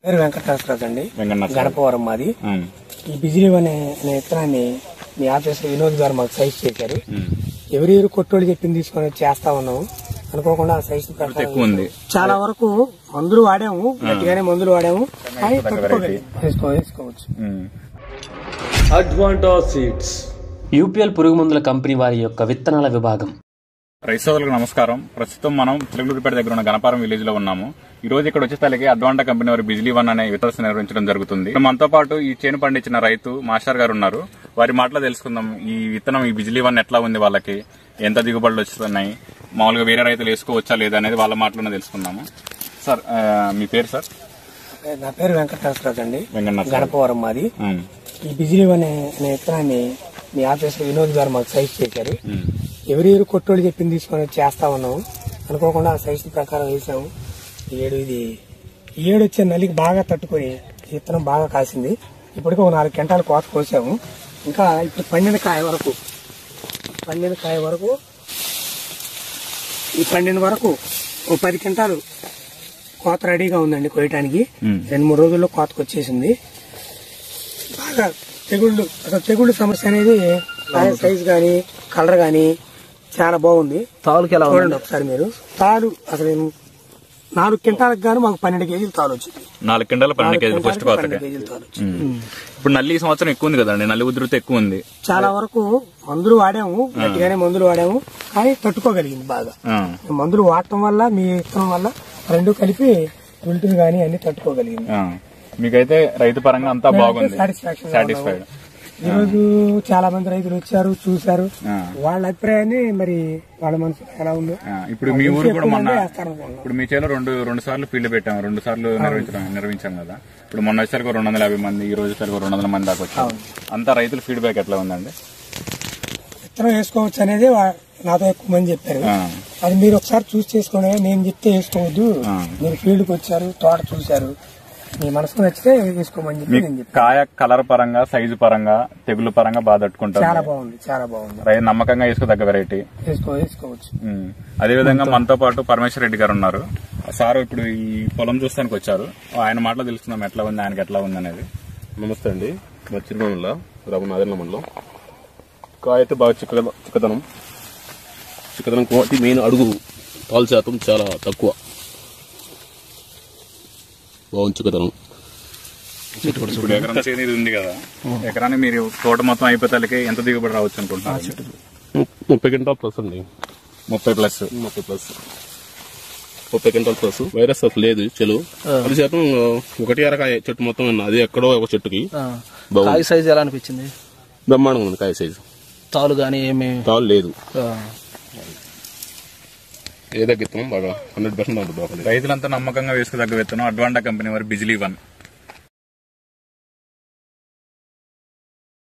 పేరు వెంకటరాజు అండి, గణపవరం మాది. ఈ బిజిలీ అనే విత్తనాన్ని మీ ఆఫీస్ వినోద్ గారు మాకు సైజ్ చేశారు. ఎవరి కొట్టోళ్ళు చెప్పింది తీసుకొని చేస్తా ఉన్నాము. అనుకోకుండా ఆ సైజ్ ప్రకారం చాలా వరకు మందులు వాడాము, గట్టిగానే మందులు వాడాము, కానీ వేసుకోవచ్చు. అడ్వాంటా సీడ్స్ యూపీఎల్ పురుగు మందుల కంపెనీ వారి యొక్క విత్తనాల విభాగం. రైతు సోదరులకు నమస్కారం. ప్రస్తుతం మనం చిలకలూరిపేట దగ్గర ఉన్న గణపారం విలేజ్ లో ఉన్నాము. ఈ రోజు ఇక్కడ వచ్చేసరికి అడ్వాంటా కంపెనీ వారి బిజిలీ వన్ అనే విత్తనం నిర్వహించడం జరుగుతుంది. మనతో పాటు ఈ చేను పండించిన రైతు మాస్టర్ గారు ఉన్నారు. వారి మాటలో తెలుసుకుందాం ఈ విత్తనం ఈ బిజిలీ వన్ ఎట్లా ఉంది, వాళ్ళకి ఎంత దిగుబడులు వస్తున్నాయి, మామూలుగా వేరే రైతులు వేసుకోవచ్చా లేదా అనేది వాళ్ళ మాటలోనే తెలుసుకుందాము. సార్ మీ పేరు? సార్ నా పేరు వెంకటరాజు అండి, గణపవరం మాది. ఈ బిజిలీ అనే విత్తనాన్ని మీ ఆఫీస్ వినోద్ గారు మాకు సైజ్ చేశారు. ఎవరి కొట్టోళ్ళు చెప్పింది తీసుకొని చేస్తా ఉన్నాము. అనుకోకుండా ఆ సైజ్ ప్రకారం వేసాము. ఈ ఏడు వచ్చే నలికి బాగా తట్టుకొని విత్తనం బాగా కాసింది. ఇప్పటికీ ఒక 4 క్వింటాలు కోత కోసాము. ఇంకా ఇప్పుడు పండిన కాయ వరకు ఈ పండిన వరకు ఓ 10 క్వింటాలు కోత రెడీగా ఉందండి కోయటానికి. 2-3 రోజుల్లో కోతకు వచ్చేసింది. బాగా తెగుళ్ళు సమస్య అనేది సైజ్ గానీ కలర్ గానీ చాలా బాగుంది. తాలుకి ఎలా చూడండి ఒకసారి మీరు. తాలు అసలు 4 క్వింటాలకు గాను మాకు 12 కేజీలు తాలు వచ్చింది. 4 క్వింటాలు 12 కేజీలు ఫస్ట్ కోతకి. ఇప్పుడు నల్లి ఈ సంవత్సరం ఎక్కువ ఉంది కదండి, నల్లి ఉధృతి ఎక్కువ ఉంది. చాలా వరకు మందులు వాడాము, గట్టిగానే మందులు వాడాము, కానీ తట్టుకోగలిగింది బాగా. మందులు వాడటం వల్ల మీ ఇత్తనం వల్ల రెండు కలిపి ఉల్టులు గానీ అన్ని తట్టుకోగలిగింది. మీకైతే రైతు పరంగా అంతా బాగుంది, సాటిస్ఫైడ్. ఈ రోజు చాలా మంది రైతులు వచ్చారు, చూశారు. వాళ్ళ అభిప్రాయాన్ని మరి వాళ్ళ మనసులో ఎలా ఉందో. ఇప్పుడు మీ ఊరు కూడా మొన్న ఇప్పుడు మీ చేలో రెండు సార్లు ఫీల్డ్ పెట్టాము, 2 సార్లు నిర్వహించాం కదా. ఇప్పుడు మొన్న వచ్చేసరికి 250 మంది, ఈ రోజు సరికి 200 మంది దాకా వచ్చారు. అంతా రైతుల ఫీడ్బ్యాక్ ఎట్లా ఉందండి? విత్తనం వేసుకోవచ్చు అనేది నాతో ఎక్కువ మంది చెప్పారు. అది మీరు ఒకసారి చూసి చేసుకోండి, నేను చెప్తే వేసుకోవద్దు. మీరు ఫీల్డ్కి వచ్చారు, తోట చూశారు, మీ మనసుకు నచ్చితే వేసుకోమని చెప్పి నేను చెప్పాను. కాయ కలర్ పరంగా, సైజు పరంగా, తెగులు పరంగా బాగా తట్టుకుంటారు. చాలా బాగుంది, చాలా బాగుంది. రైతు నమ్మకంగా వేసుకోదగ్గ వెరైటీ, వేసుకోవచ్చు. అదే విధంగా మనతో పాటు పరమేశ్వర రెడ్డి గారు ఉన్నారు. సార్ ఇప్పుడు ఈ పొలం చూస్తానికి వచ్చారు, ఆయన మాటలో తెలుసుకుందాం ఎట్లా ఉంది, ఆయనకి ఎట్లా ఉంది అనేది. నమస్తే అండి, మా చిరుమండల నాదెండ్ల మండలం. కాయ అయితే బాగా చిక్కదనం కాబట్టి మెయిన్ అడుగు పాలు శాతం చాలా తక్కువ, బాగుంది చిక్కదనం. ఇప్పుడు ఎకరం చేను ఇది ఉంది కదా, ఎకరాన్ని మీరు తోట మొత్తం అయిపోతాలకి ఎంత దిగుబడి రావచ్చు అనుకుంటున్నారు? 30 క్వింటాల్ ప్లస్ అండి. 30 క్వింటాల్ ప్లస్. వైరస్ అసలు లేదు. చెలు 10 శాతం ఒకటి అరకాయ చెట్టు మొత్తం ఉంది, అది ఎక్కడో ఒక చెట్టుకి. కాయ సైజ్ ఎలా అనిపించింది? బ్రహ్మాండంగా ఉంది కాయ సైజు. తాలు గానీ ఏమి తాలు లేదు. ఏదో విత్తనం బాగా 100% బాగుంది. రైతులంతా నమ్మకంగా వేసుకోదగ్గ విత్తనం అడ్వాంటా కంపెనీ వారి బిజిలీ వన్.